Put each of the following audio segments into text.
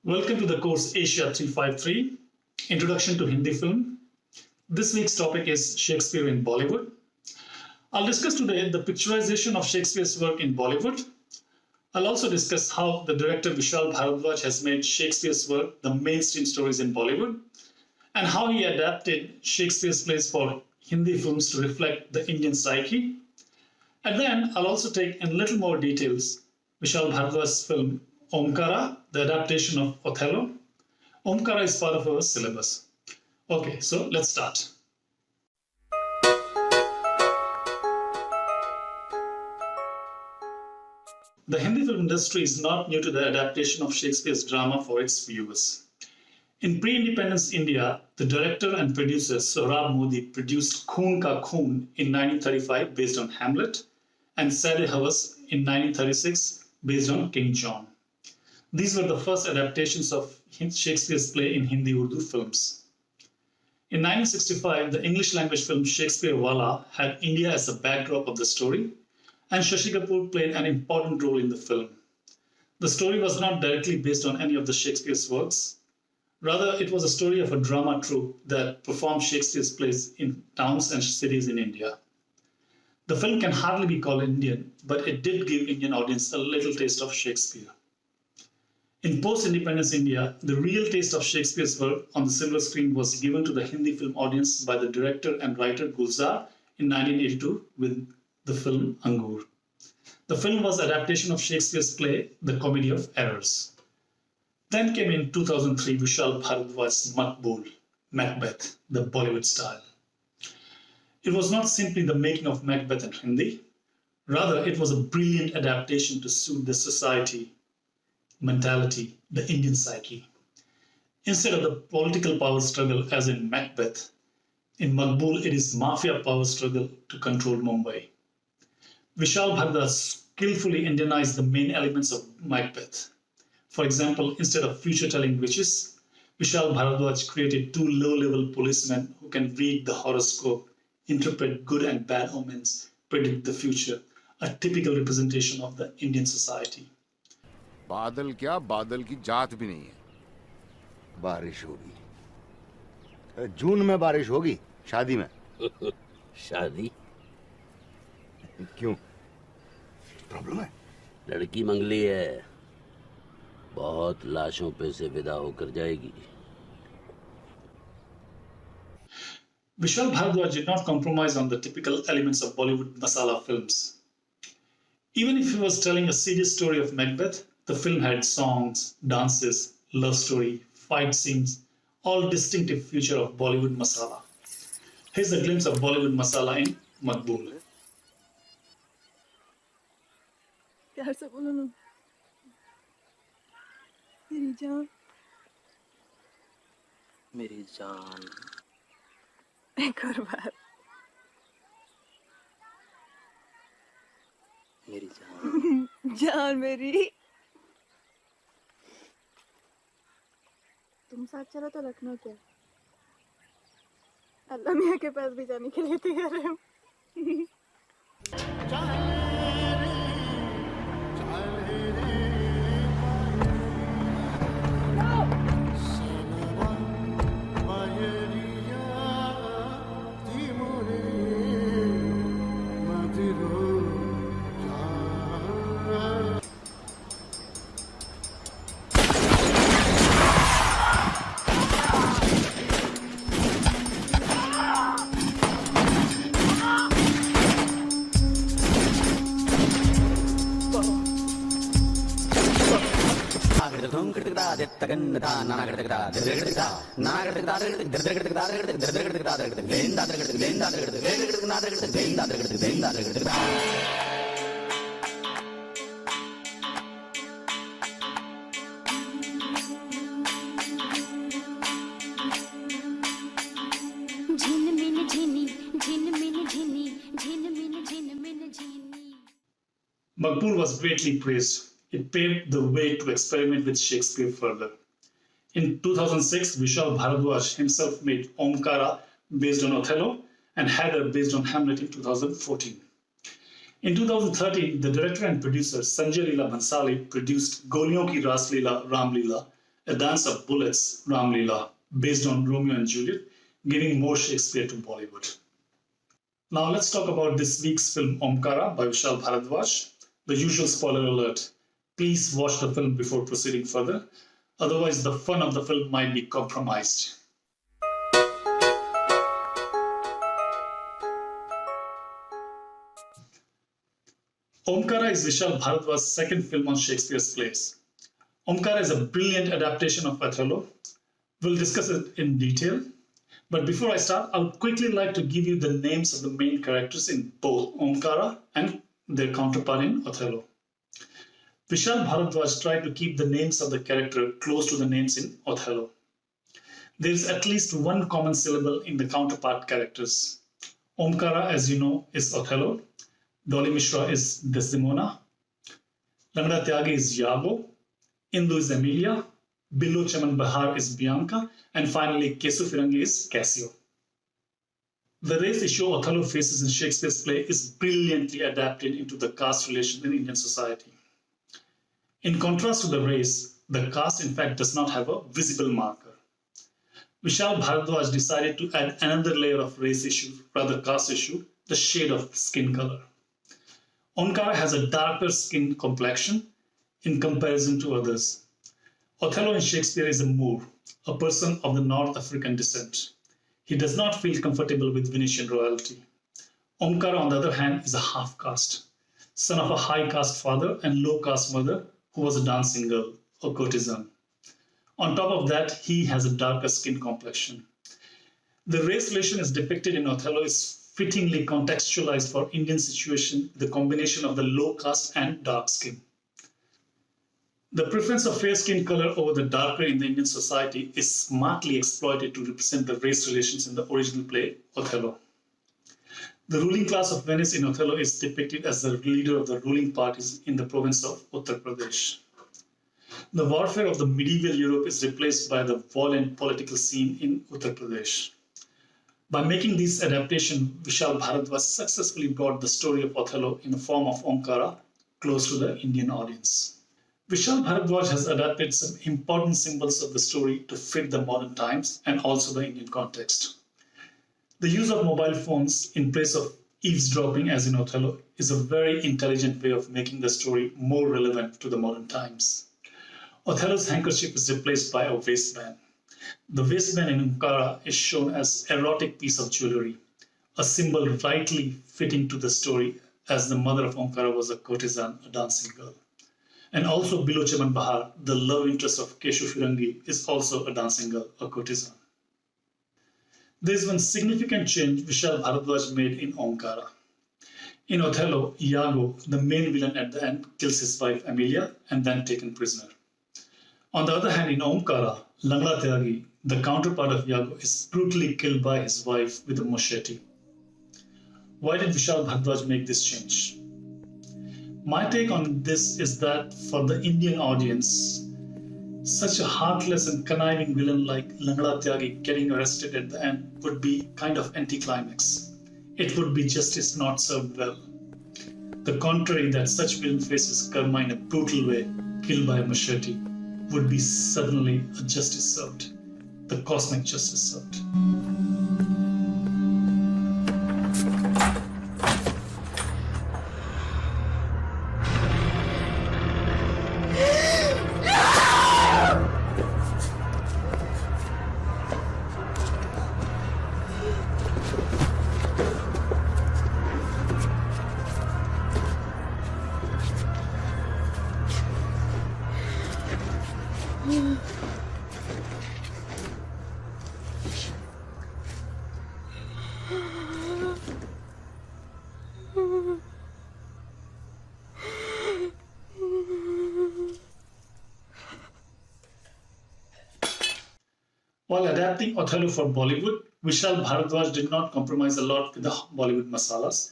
Welcome to the course Asia 353, Introduction to Hindi Film. This week's topic is Shakespeare in Bollywood. I'll discuss today the picturization of Shakespeare's work in Bollywood. I'll also discuss how the director Vishal Bharadwaj has made Shakespeare's work the mainstream stories in Bollywood, and how he adapted Shakespeare's plays for Hindi films to reflect the Indian psyche. And then I'll also take in little more details Vishal Bharadwaj's film Omkara, the adaptation of Othello. Omkara is part of our syllabus. Okay, so let's start. The Hindi film industry is not new to the adaptation of Shakespeare's drama for its viewers. In pre-independence India, the director and producer Sohrab Modi produced Khoon Ka Khoon in 1935 based on Hamlet, and Saade-Havas in 1936 based on King John. These were the first adaptations of Shakespeare's play in Hindi-Urdu films. In 1965, the English language film Shakespeare Wala had India as the backdrop of the story, and Shashi Kapoor played an important role in the film. The story was not directly based on any of the Shakespeare's works. Rather, it was a story of a drama troupe that performed Shakespeare's plays in towns and cities in India. The film can hardly be called Indian, but it did give Indian audience a little taste of Shakespeare. In post-independence India, the real taste of Shakespeare's work on the silver screen was given to the Hindi film audience by the director and writer Gulzar in 1982 with the film Angur. The film was an adaptation of Shakespeare's play, The Comedy of Errors. Then came in 2003 Vishal Bharadwaj's Makbul, Macbeth, the Bollywood style. It was not simply the making of Macbeth in Hindi. Rather, it was a brilliant adaptation to suit the society, mentality, the Indian psyche. Instead of the political power struggle as in Macbeth, in Makbul it is mafia power struggle to control Mumbai. Vishal Bharadwaj skillfully Indianized the main elements of Macbeth. For example, instead of future-telling witches, Vishal Bharadwaj created two low-level policemen who can read the horoscope, interpret good and bad omens, predict the future, a typical representation of the Indian society. बादल क्या बादल की जात भी नहीं है। बारिश होगी, जून में बारिश होगी, शादी में। शादी क्यों, प्रॉब्लम है? लड़की मंगली है, बहुत लाशों पे से विदा होकर जाएगी। Vishal Bharadwaj did not compromise on the typical elements of Bollywood masala films. Even if he was telling a serious story of Macbeth, the film had songs, dances, love story, fight scenes, all distinctive feature of Bollywood masala. Here's a glimpse of Bollywood masala in Makbul. प्यार से बोलो ना, मेरी जान, मेरी जान। एक और बार, मेरी जान। जान मेरी। तुम साथ चलो तो लखनऊ क्या, अल्लाह मियाँ के पास भी जाने के लिए तैयार है। Makbul was greatly praised. It paved the way to experiment with Shakespeare further. In 2006, Vishal Bharadwaj himself made Omkara based on Othello and Heather based on Hamlet in 2014. In 2013, the director and producer Sanjay Leela Bhansali produced Goliyon Ki Ras Leela Ram Leela, A Dance of Bullets, Ram Leela, based on Romeo and Juliet, giving more Shakespeare to Bollywood. Now let's talk about this week's film Omkara by Vishal Bharadwaj. The usual spoiler alert. Please watch the film before proceeding further. Otherwise, the fun of the film might be compromised. Omkara is Vishal Bharadwaj's second film on Shakespeare's plays. Omkara is a brilliant adaptation of Othello. We'll discuss it in detail. But before I start, I would quickly like to give you the names of the main characters in both Omkara and their counterpart in Othello. Vishal Bharadwaj tried to keep the names of the character close to the names in Othello. There is at least one common syllable in the counterpart characters. Omkara, as you know, is Othello. Dolly Mishra is Desdemona. Langda Tyagi is Iago. Indu is Emilia. Billo Chaman Bahar is Bianca. And finally, Kesu Firangi is Cassio. The race issue Othello faces in Shakespeare's play is brilliantly adapted into the caste relation in Indian society. In contrast to the race, the caste in fact does not have a visible marker. Vishal Bharadwaj decided to add another layer of race issue, rather caste issue, the shade of skin color. Omkara has a darker skin complexion in comparison to others. Othello in Shakespeare is a Moor, a person of the North African descent. He does not feel comfortable with Venetian royalty. Omkara, on the other hand, is a half-caste, son of a high-caste father and low-caste mother who was a dancing girl, a courtesan. On top of that, he has a darker skin complexion. The race relation is depicted in Othello is fittingly contextualized for Indian situation, the combination of the low caste and dark skin. The preference of fair skin color over the darker in the Indian society is smartly exploited to represent the race relations in the original play, Othello. The ruling class of Venice in Othello is depicted as the leader of the ruling parties in the province of Uttar Pradesh. The warfare of the medieval Europe is replaced by the violent political scene in Uttar Pradesh. By making these adaptations, Vishal Bharadwaj successfully brought the story of Othello in the form of Omkara close to the Indian audience. Vishal Bharadwaj has adapted some important symbols of the story to fit the modern times and also the Indian context. The use of mobile phones in place of eavesdropping, as in Othello, is a very intelligent way of making the story more relevant to the modern times. Othello's handkerchief is replaced by a waistband. The waistband in Omkara is shown as erotic piece of jewelry, a symbol rightly fitting to the story as the mother of Omkara was a courtesan, a dancing girl. And also Billo Chaman Bahar, the love interest of Keshu Firangi, is also a dancing girl, a courtesan. There is one significant change Vishal Bharadwaj made in Omkara. In Othello, Iago, the main villain at the end, kills his wife Emilia and then taken prisoner. On the other hand, in Omkara, Langla Tyagi, the counterpart of Iago, is brutally killed by his wife with a machete. Why did Vishal Bharadwaj make this change? My take on this is that for the Indian audience, such a heartless and conniving villain like Langla Tyagi getting arrested at the end would be kind of anticlimax. It would be justice not served well. The contrary, that such villain faces karma in a brutal way, killed by a machete, would be suddenly a justice served, the cosmic justice served. While adapting Othello for Bollywood, Vishal Bharadwaj did not compromise a lot with the Bollywood masalas,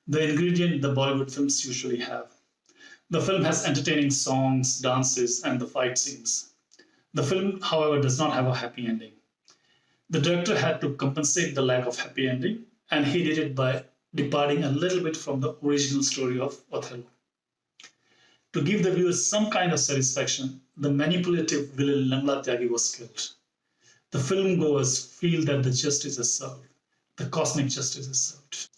the ingredient the Bollywood films usually have. The film has entertaining songs, dances, and the fight scenes. The film, however, does not have a happy ending. The director had to compensate the lack of happy ending, and he did it by departing a little bit from the original story of Othello. To give the viewers some kind of satisfaction, the manipulative villain Lamla Tyagi was killed. The film goers feel that the justice is served. The cosmic justice is served.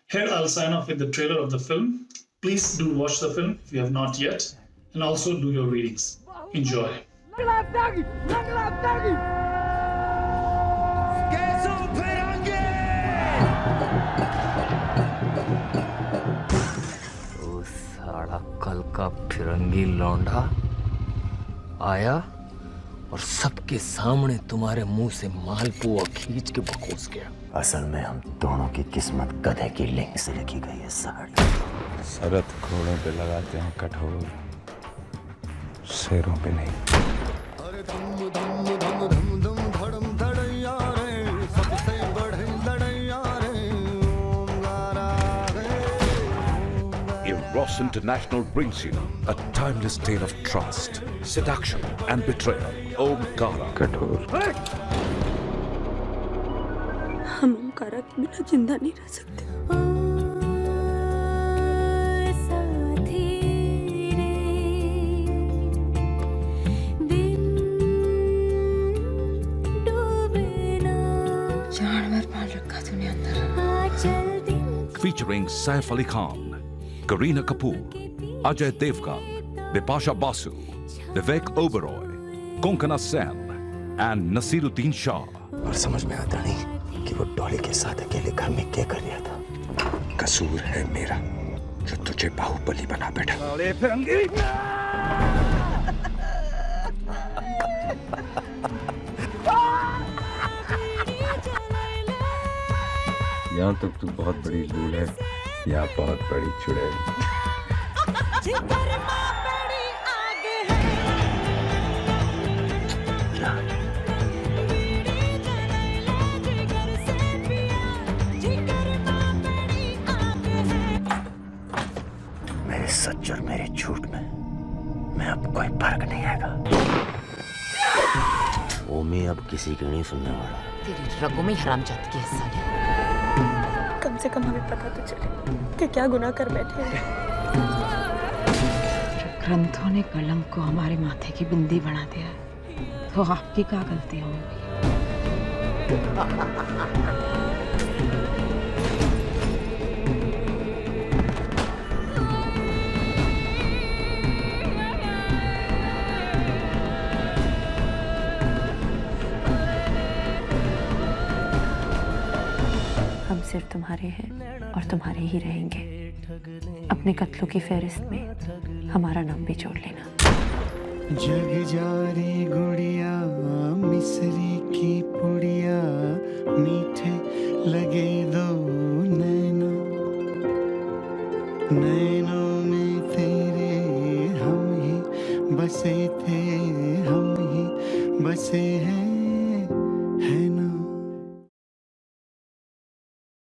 Here I'll sign off with the trailer of the film. Please do watch the film if you have not yet, and also do your readings. Enjoy. वो साला कल का फिरंगी लौंडा आया और सबके सामने तुम्हारे मुंह से मालपुआ खींच के बकोस गया। असल में हम दोनों की किस्मत गधे की लिंग से लिखी गई है साड़। सरत घोड़ों पे लगाते हैं कठोर, शेरों पे नहीं। अरे धम धम धम धम धम धड़म धड़ैया रे, सबसे बढ़े लड़ैया रे, ओमकारा रे। Ross International brings you a timeless tale of trust, seduction, and betrayal. Omkara. कठोर। हम ओमकारा के बिना जिंदा नहीं रह सकते। जानवर पाल रखा तूने अंदर। Featuring Saif Ali Khan, Kareena Kapoor, Ajay Devgan, Bipasha Basu, Vivek Oberoi, Konkana Sen, and Nasiruddin Shah. और समझ में आता नहीं कि वो डॉली के साथ अकेले घर में क्या कर रहा था। कसूर है मेरा जो तुझे बाहुबली बना बैठा। यहाँ तक तू बहुत बड़ी लूल है, यहाँ बहुत बड़ी चुड़ैल। मेरे सच और मेरे झूठ में मैं अब कोई फर्क नहीं आएगा। ओमी अब किसी की नहीं सुनने वाला। तेरी रगों में हरामजादी की हिस्सा है। कम से कम हमें पता तो चले कि क्या गुनाह कर बैठे हैं। ग्रंथों ने कलम को हमारे माथे की बिंदी बना दिया है, तो आपकी क्या गलती होगी? हम सिर्फ तुम्हारे हैं और तुम्हारे ही रहेंगे। अपने कत्लों की फहरिस्त में हमारा नाम भी जोड़ लेना। जग जारी गुड़िया मिसरी की पुड़िया, मीठे लगे दो नैना, नैनों में तेरे हम ही बसे थे, हम ही बसे हैं।